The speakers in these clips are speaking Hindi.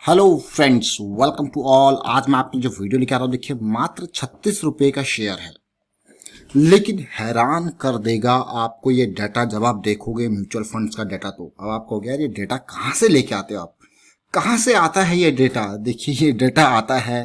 Hello friends, welcome to all. आज मैं आपको जो वीडियो लेके आ रहा हूँ, देखिए मात्र 36 रुपए का शेयर है, लेकिन हैरान कर देगा आपको ये डाटा जब आप देखोगे म्यूचुअल फंड्स का डाटा। तो अब आपको यार ये डाटा कहाँ से लेके आते हो आप, कहाँ से आता है ये डाटा? देखिए ये डाटा आता है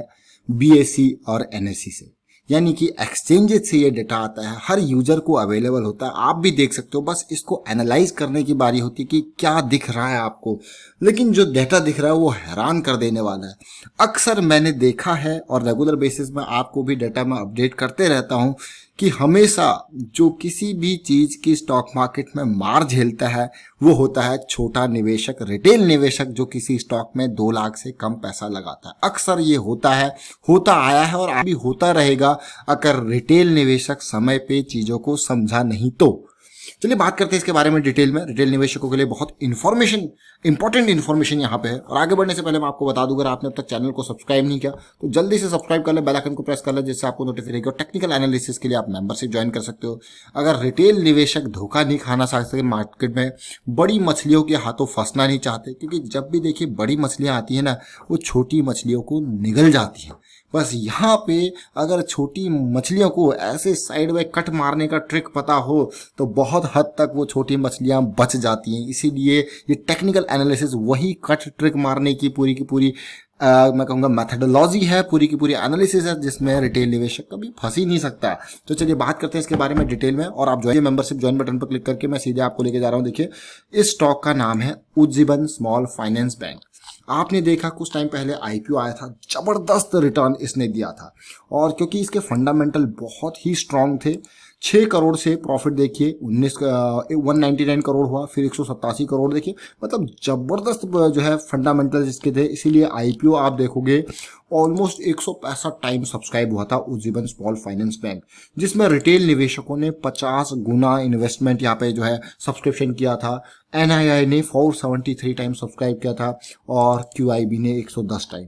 बीएसई और एनएसई से, यानी कि एक्सचेंजेस से ये डाटा आता है, हर यूजर को अवेलेबल होता है। आप भी देख सकते हो, बस इसको एनालाइज करने की बारी होती है कि क्या दिख रहा है आपको। लेकिन जो डाटा दिख रहा है वो हैरान कर देने वाला है। अक्सर मैंने देखा है और रेगुलर बेसिस में आपको भी डाटा में अपडेट करते रहता हूं कि हमेशा जो किसी भी चीज की स्टॉक मार्केट में मार झेलता है वो होता है छोटा निवेशक, रिटेल निवेशक, जो किसी स्टॉक में 2 लाख से कम पैसा लगाता है। अक्सर ये होता है, होता आया है और अभी होता रहेगा अगर रिटेल निवेशक समय पे चीजों को समझा नहीं तो। चलिए बात करते हैं इसके बारे में डिटेल में। रिटेल निवेशकों के लिए बहुत इंपॉर्टेंट इन्फॉर्मेशन यहाँ पे है। और आगे बढ़ने से पहले मैं आपको बता दूं, अगर आपने अब तक चैनल को सब्सक्राइब नहीं किया तो जल्दी से सब्सक्राइब कर ले, बेल आइकन को प्रेस कर ले, जिससे आपको नोटिफिकेशन और टेक्निकल एनालिसिस के लिए आप मेंबरशिप ज्वाइन कर सकते हो। अगर रिटेल निवेशक धोखा नहीं खाना चाहते मार्केट में, बड़ी मछलियों के हाथों फंसना नहीं चाहते, क्योंकि जब भी देखिए बड़ी मछलियां आती है ना, वो छोटी मछलियों को निगल जाती है। बस यहाँ पे अगर छोटी मछलियों को ऐसे साइड में कट मारने का ट्रिक पता हो तो बहुत हद तक वो छोटी मछलियां बच जाती हैं। इसीलिए ये टेक्निकल एनालिसिस वही कट ट्रिक मारने की पूरी मैं कहूँगा मेथडोलॉजी है, पूरी की पूरी एनालिसिस है, जिसमें रिटेल निवेशक कभी फंस ही नहीं सकता। तो चलिए बात करते हैं इसके बारे में डिटेल में। और आप जो मेंबरशिप ज्वाइन बटन पर क्लिक करके मैं सीधे आपको लेके जा रहा हूँ। देखिए इस स्टॉक का नाम है उज्जीवन स्मॉल फाइनेंस बैंक। आपने देखा कुछ टाइम पहले आईपीओ आया था, जबरदस्त रिटर्न इसने दिया था, और क्योंकि इसके फंडामेंटल बहुत ही स्ट्रांग थे। 6 करोड़ से प्रॉफिट देखिए 199 करोड़ हुआ, फिर 187 करोड़, देखिए मतलब जबरदस्त जो है फंडामेंटल इसके थे। इसीलिए आईपीओ आप देखोगे ऑलमोस्ट 165 टाइम सब्सक्राइब हुआ था उज्जीवन स्मॉल फाइनेंस बैंक, जिसमें रिटेल निवेशकों ने 50 गुना इन्वेस्टमेंट यहाँ पे जो है सब्सक्रिप्शन किया था। एनआईआई ने 473 टाइम सब्सक्राइब किया था और क्यूआईबी ने 110 टाइम।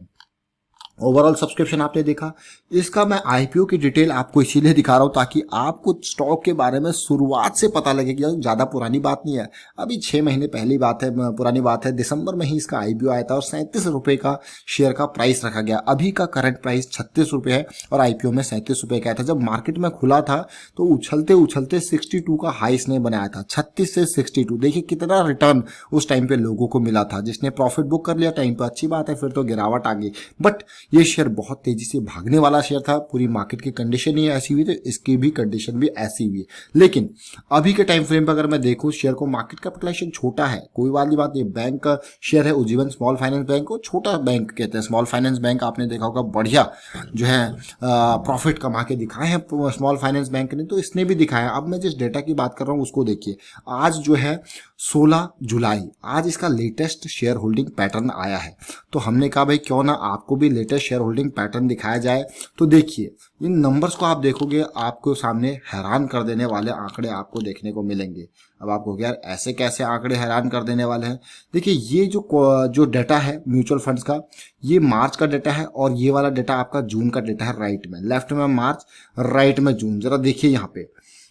ओवरऑल सब्सक्रिप्शन आपने देखा। इसका मैं आईपीओ की डिटेल आपको इसीलिए दिखा रहा हूं ताकि आपको स्टॉक के बारे में शुरुआत से पता लगे कि ज़्यादा पुरानी बात नहीं है, अभी 6 महीने पहली बात है, पुरानी बात है। दिसंबर में ही इसका आईपीओ आया था और 37 रुपये का शेयर का प्राइस रखा गया। अभी का करंट प्राइस 36 रुपये है और आईपीओ में 37 रुपये का आया था। जब मार्केट में खुला था तो उछलते उछलते 62 का हाई इसने बनाया था, 36 से 62। देखिए कितना रिटर्न उस टाइम पे लोगों को मिला था। जिसने प्रॉफिट बुक कर लिया टाइम पर, अच्छी बात है, फिर तो गिरावट आ गई, बट ये शेयर बहुत तेजी से भागने वाला शेयर था। पूरी मार्केट की कंडीशन ही ऐसी हुई, तो इसकी भी कंडीशन भी ऐसी हुई है। लेकिन अभी के टाइम फ्रेम पर अगर मैं देखूं, शेयर को मार्केट कैपिटलाइजेशन छोटा है, कोई वाली बात नहीं। बैंक का शेयर है उज्जीवन स्मॉल फाइनेंस बैंक को छोटा बैंक कहते हैं। स्मॉल फाइनेंस बैंक आपने देखा होगा बढ़िया जो है प्रॉफिट कमा के दिखाए हैं स्मॉल फाइनेंस बैंक ने, तो इसने भी दिखाया। अब मैं जिस डेटा की बात कर रहा हूं उसको देखिए। आज जो है 16 जुलाई, आज इसका लेटेस्ट शेयर होल्डिंग पैटर्न आया है, तो हमने कहा भाई क्यों ना आपको भी लेटेस्ट शेयर होल्डिंग पैटर्न दिखाया जाए। तो देखिए इन नंबर्स को आप देखोगे, आपको सामने हैरान कर देने वाले आंकड़े आपको देखने को मिलेंगे। अब आपको यार ऐसे कैसे आंकड़े हैरान कर देने वाले हैं? देखिए ये जो डाटा है म्यूचुअल फंड्स का, ये मार्च का डाटा है और ये वाला डाटा आपका जून का डाटा है। राइट में, लेफ्ट में मार्च, राइट में जून। जरा देखिए यहाँ पे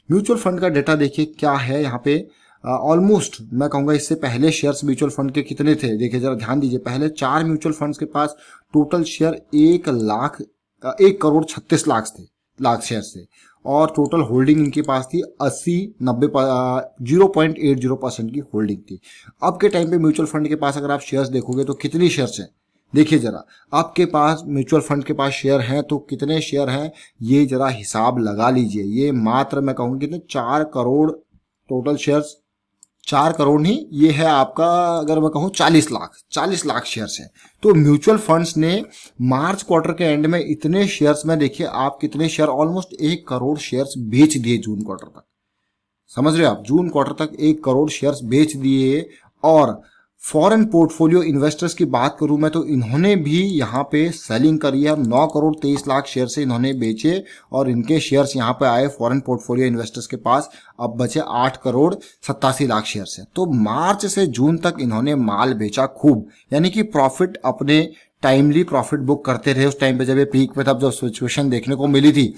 म्यूचुअल फंड का डाटा देखिए क्या है यहाँ पे। ऑलमोस्ट मैं कहूँगा इससे पहले शेयर्स म्यूचुअल फंड के कितने थे, देखिए जरा ध्यान दीजिए। पहले 4 म्यूचुअल फंड्स के पास total share 1 crore 36 lakh share थे, और टोटल होल्डिंग इनके पास थी 80-90 0.80% की होल्डिंग थी। अब के टाइम पे म्यूचुअल फंड के पास अगर आप शेयर्स देखोगे तो कितनी शेयर्स हैं, देखिए जरा। आपके पास म्यूचुअल फंड के पास शेयर हैं तो कितने शेयर हैं, ये जरा हिसाब लगा लीजिए। ये मात्र मैं कहूँगा कितने 4 करोड़ टोटल शेयर्स, 4 करोड़ नहीं, ये है आपका अगर मैं कहूँ 40 लाख शेयर्स हैं। तो म्यूचुअल फंड्स ने मार्च क्वार्टर के एंड में इतने शेयर्स में देखिए आप कितने शेयर, ऑलमोस्ट 1 करोड़ शेयर्स बेच दिए जून क्वार्टर तक। समझ रहे हो आप, जून क्वार्टर तक 1 करोड़ शेयर्स बेच दिए। और फॉरेन पोर्टफोलियो इन्वेस्टर्स की बात करूं मैं तो इन्होंने भी यहाँ पे सेलिंग करी है। 9 करोड़ 23 लाख शेयर से इन्होंने बेचे और इनके शेयर्स यहाँ पे आए फॉरेन पोर्टफोलियो इन्वेस्टर्स के पास। अब बचे 8 करोड़ 87 लाख शेयर से। तो मार्च से जून तक इन्होंने माल बेचा खूब, यानी कि प्रॉफिट अपने टाइमली प्रॉफिट बुक करते रहे। उस टाइम पे जब ये पीक पे था, जब सिचुएशन देखने को मिली थी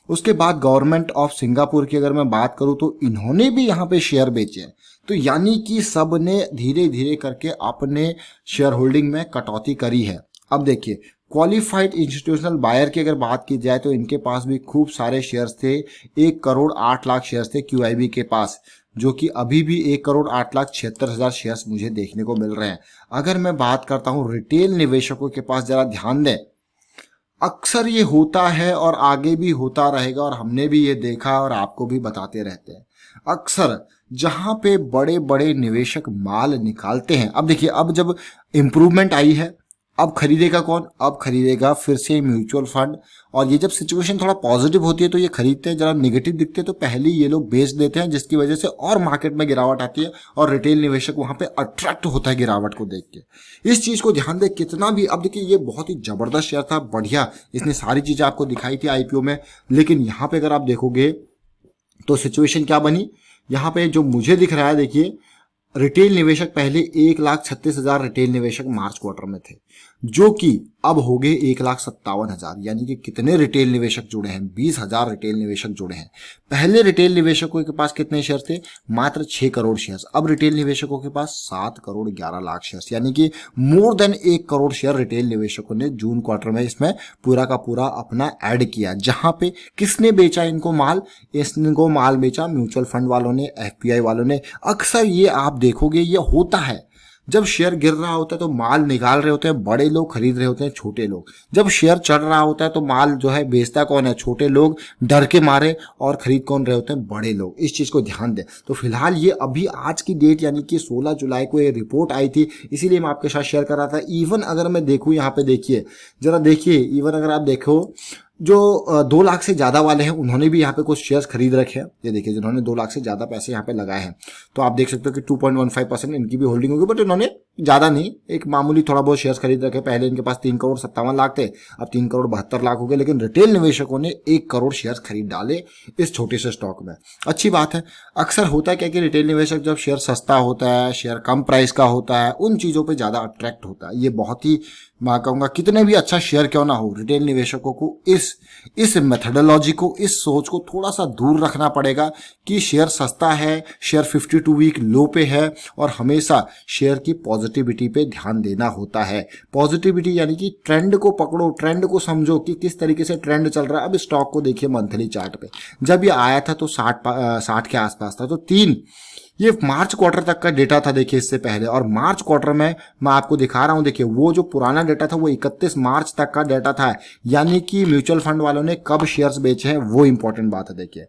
उसके बाद गवर्नमेंट ऑफ सिंगापुर की अगर मैं बात करूं तो इन्होंने भी यहाँ पे शेयर बेचे हैं। तो यानी कि सब ने धीरे धीरे करके अपने शेयर होल्डिंग में कटौती करी है। अब देखिए क्वालिफाइड इंस्टीट्यूशनल बायर की अगर बात की जाए तो इनके पास भी खूब सारे शेयर्स थे। 1,08,00,000 शेयर्स थे QIB के पास, जो कि अभी भी 1,08,76,000 शेयर्स मुझे देखने को मिल रहे हैं। अगर मैं बात करता हूं रिटेल निवेशकों के पास, जरा ध्यान दें, अक्सर ये होता है और आगे भी होता रहेगा और हमने भी ये देखा और आपको भी बताते रहते हैं। अक्सर जहां पे बड़े बड़े निवेशक माल निकालते हैं, अब देखिए अब जब इम्प्रूवमेंट आई है, अब खरीदेगा कौन? अब खरीदेगा फिर से म्यूचुअल फंड। और ये जब सिचुएशन थोड़ा पॉजिटिव होती है तो ये खरीदते हैं, जरा नेगेटिव दिखते हैं तो पहले ये लोग बेच देते हैं, जिसकी वजह से और मार्केट में गिरावट आती है और रिटेल निवेशक वहां पे अट्रैक्ट होता है गिरावट को देख के। इस चीज को ध्यान दे कितना भी, अब देखिए ये बहुत ही जबरदस्त शेयर था, बढ़िया, इसने सारी चीजें आपको दिखाई थी IPO में। लेकिन यहाँ पे अगर आप देखोगे तो सिचुएशन क्या बनी, यहाँ पे जो मुझे दिख रहा है, देखिए रिटेल निवेशक पहले 1,36,000 रिटेल निवेशक मार्च क्वार्टर में थे, जो कि अब हो गए 1,57,000। यानी कि कितने रिटेल निवेशक जुड़े हैं? 20,000 रिटेल निवेशक जुड़े हैं। पहले रिटेल निवेशकों के पास कितने शेयर थे? मात्र 6 करोड़ शेयर्स। अब रिटेल निवेशकों के पास 7,11,00,000 शेयर्स, यानी कि more than 1 crore share retail निवेशकों ने जून क्वार्टर में इसमें पूरा का पूरा अपना ऐड किया। जहां पे किसने बेचा इनको माल? इनको माल बेचा म्यूचुअल फंड वालों ने, FPI वालों ने। अक्सर ये आप देखोगे ये होता है, जब शेयर गिर रहा होता है तो माल निकाल रहे होते हैं बड़े लोग, खरीद रहे होते हैं छोटे लोग। जब शेयर चढ़ रहा होता है तो माल जो है बेचता कौन है? छोटे लोग डर के मारे, और खरीद कौन रहे होते हैं? बड़े लोग। इस चीज को ध्यान दें। तो फिलहाल ये अभी आज की डेट यानी कि 16 जुलाई को ये रिपोर्ट आई थी, इसीलिए मैं आपके साथ शेयर कर रहा था। इवन अगर मैं देखूं, यहाँ पे देखिए, जरा देखिए, इवन अगर आप देखो जो 2 लाख से ज्यादा वाले हैं उन्होंने भी यहाँ पे कुछ शेयर्स खरीद रखे हैं। ये देखिए जिन्होंने 2 लाख से ज्यादा पैसे यहाँ पे लगाए हैं, तो आप देख सकते हो कि 2.15% इनकी भी होल्डिंग होगी, बट इन्होंने ज्यादा नहीं, एक मामूली थोड़ा बहुत शेयर्स खरीद रखे। पहले इनके पास 3,57,00,000 थे, अब 3,72,00,000 हो गए। लेकिन रिटेल निवेशकों ने 1 करोड़ शेयर्स खरीद डाले इस छोटे से स्टॉक में। अच्छी बात है। अक्सर होता है क्या कि रिटेल निवेशक जब शेयर सस्ता होता है, शेयर कम प्राइस का होता है, उन चीजों पर ज्यादा अट्रैक्ट होता है। ये बहुत ही, मैं कहूंगा, कितने भी अच्छा शेयर क्यों ना हो, रिटेल निवेशकों को इस मेथडोलॉजी को, इस सोच को थोड़ा सा दूर रखना पड़ेगा कि शेयर सस्ता है, शेयर 52 वीक लो पे है, और हमेशा शेयर की पॉजिटिविटी पे ध्यान देना होता है। पॉजिटिविटी यानी कि ट्रेंड को पकड़ो, ट्रेंड को समझो कि किस तरीके से ट्रेंड चल रहा है। अब स्टॉक को देखिए मंथली चार्ट पे, जब ये आया था तो 60 के आसपास था, तो ये मार्च क्वार्टर तक का डेटा था। देखिए इससे पहले, और मार्च क्वार्टर में मैं आपको दिखा रहा हूं, देखिए वो जो पुराना डेटा था वो 31 मार्च तक का डेटा था। यानी कि म्यूचुअल फंड वालों ने कब शेयर्स बेचे हैं वो इंपॉर्टेंट बात है। देखिए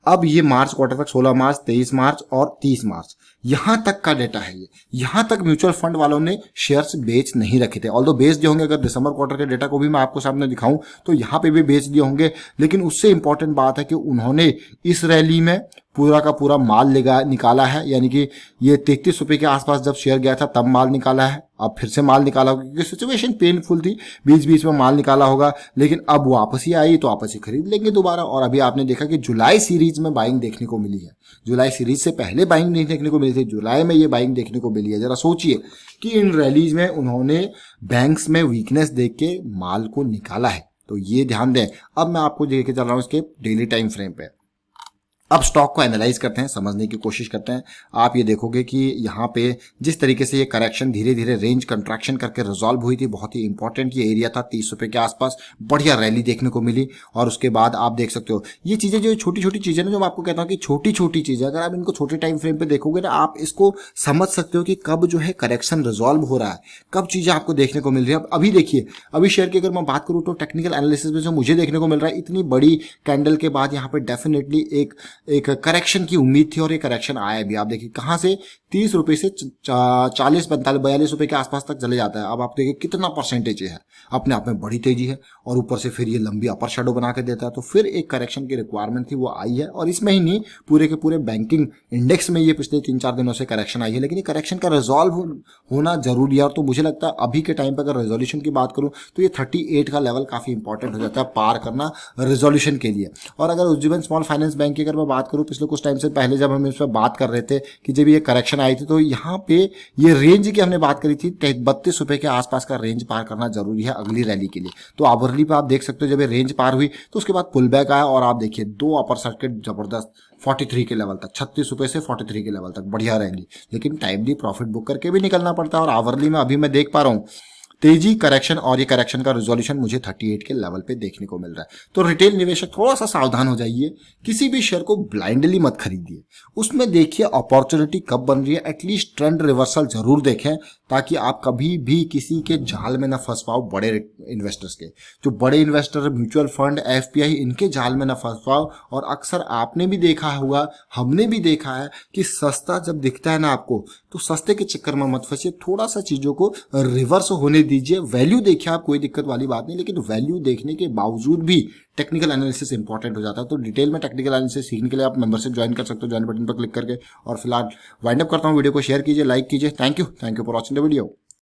अब ये मार्च क्वार्टर तक 16 मार्च, 23 मार्च और 30 मार्च, यहां तक का डेटा है ये। यहां तक म्यूचुअल फंड वालों ने शेयर्स बेच नहीं रखे थे, ऑल्दो बेच दिए होंगे। अगर दिसंबर क्वार्टर के डेटा को भी मैं आपको सामने दिखाऊं तो यहां पे भी बेच दिए होंगे। लेकिन उससे इंपॉर्टेंट बात है कि उन्होंने इस रैली में पूरा का पूरा माल निकाला है। यानी कि ये 33 रुपए के आसपास जब शेयर गया था तब माल निकाला है, अब फिर से माल निकाला होगा क्योंकि सिचुएशन पेनफुल थी, बीच बीच में माल निकाला होगा। लेकिन अब वापसी आई तो वापसी खरीद लेंगे दोबारा। और अभी आपने देखा कि जुलाई सीरीज में बाइंग देखने को मिली है, जुलाई सीरीज से पहले बाइंग नहीं देखने को मिली थी, जुलाई में ये बाइंग देखने को मिली है। जरा सोचिए कि इन रैलीज में उन्होंने बैंक्स में वीकनेस देख के माल को निकाला है, तो ये ध्यान दें। अब मैं आपको लेके चल रहा हूं इसके डेली टाइम फ्रेम पे। अब स्टॉक को एनालाइज करते हैं, समझने की कोशिश करते हैं। आप ये देखोगे कि यहाँ पे जिस तरीके से ये करेक्शन धीरे धीरे रेंज कंट्रैक्शन करके रिजॉल्व हुई थी, बहुत ही इंपॉर्टेंट ये एरिया था 30 रुपए के आसपास, बढ़िया रैली देखने को मिली। और उसके बाद आप देख सकते हो ये चीजें, जो छोटी छोटी चीजें ना, जो मैं आपको कहता हूँ कि छोटी छोटी चीजें, अगर आप इनको छोटे टाइम फ्रेम पे देखोगे ना, आप इसको समझ सकते हो कि कब जो है करेक्शन रिजॉल्व हो रहा है, कब चीजें आपको देखने को मिल रही है। अब अभी देखिए, अभी शेयर की अगर मैं बात करूँ तो टेक्निकल एनालिसिस में जो मुझे देखने को मिल रहा है, इतनी बड़ी कैंडल के बाद यहाँ पे डेफिनेटली एक करेक्शन की उम्मीद थी और ये करेक्शन आया भी। आप देखिए कहां से 30 रुपए से 40, 45, 42 रुपए के आसपास तक चले जाता है। अब आप देखिए कितना परसेंटेज है, अपने आप में बड़ी तेजी है। और ऊपर से फिर ये लंबी अपर शेडो बना के देता है, तो फिर एक करेक्शन की रिक्वायरमेंट थी, वो आई है। और इसमें ही नहीं, पूरे के पूरे बैंकिंग इंडेक्स में ये पिछले 3-4 दिनों से करेक्शन आई है। लेकिन ये करेक्शन का रिजॉल्व होना जरूरी है। और तो मुझे लगता है अभी के टाइम पर अगर रेजोल्यूशन की बात करूं तो ये 38 का लेवल काफी इंपॉर्टेंट हो जाता है पार करना रेजोल्यूशन के लिए। और अगर उज्जीवन स्मॉल फाइनेंस बैंक की अगर मैं मैं बात करूं पिछले कुछ टाइम से पहले जब हम इस पर बात कर रहे थे कि जब ये करेक्शन आई थी, तो यहाँ पे ये रेंज की हमने बात करी थी 32 रुपए के आसपास का रेंज पार करना जरूरी है अगली रैली के लिए। तो आवरली पे आप देख सकते हो जब ये रेंज पार हुई तो उसके बाद पुल बैक आया और आप देखिए 2 अपर सर्किट जबरदस्त 43 के लेवल तक, 36 रुपए से 43 के लेवल तक बढ़िया रैली। लेकिन टाइमली प्रॉफिट बुक करके भी निकलना पड़ता है और आवरली में अभी मैं देख पा रहा हूँ तेजी करेक्शन, और ये करेक्शन का रिजोल्यूशन मुझे 38 के लेवल पे देखने को मिल रहा है। तो रिटेल निवेशक थोड़ा सा सावधान हो जाइए, किसी भी शेयर को ब्लाइंडली मत खरीदिए, उसमें देखिए अपॉर्चुनिटी कब बन रही है, एटलीस्ट ट्रेंड रिवर्सल जरूर देखें ताकि आप कभी भी किसी के जाल में ना फंस पाओ। बड़े इन्वेस्टर्स के, जो बड़े इन्वेस्टर म्यूचुअल फंड एफपीआई, इनके जाल में ना फंस पाओ। और अक्सर आपने भी देखा होगा, हमने भी देखा है कि सस्ता जब दिखता है ना आपको, तो सस्ते के चक्कर में मत फंसिए, थोड़ा सा चीजों को रिवर्स होने दीजिए। वैल्यू देखिए आप, कोई दिक्कत वाली बात नहीं, लेकिन वैल्यू देखने के बावजूद भी टेक्निकल एनालिसिस इंपॉर्टेंट हो जाता है। तो डिटेल में टेक्निकल एनालिसिस सीखने के लिए आप मेंबरशिप ज्वाइन कर सकते हो, ज्वाइन बटन पर क्लिक करके। और फिलहाल वाइंड अप करता हूँ, वीडियो को शेयर कीजिए, लाइक कीजिए। Thank you for watching the video.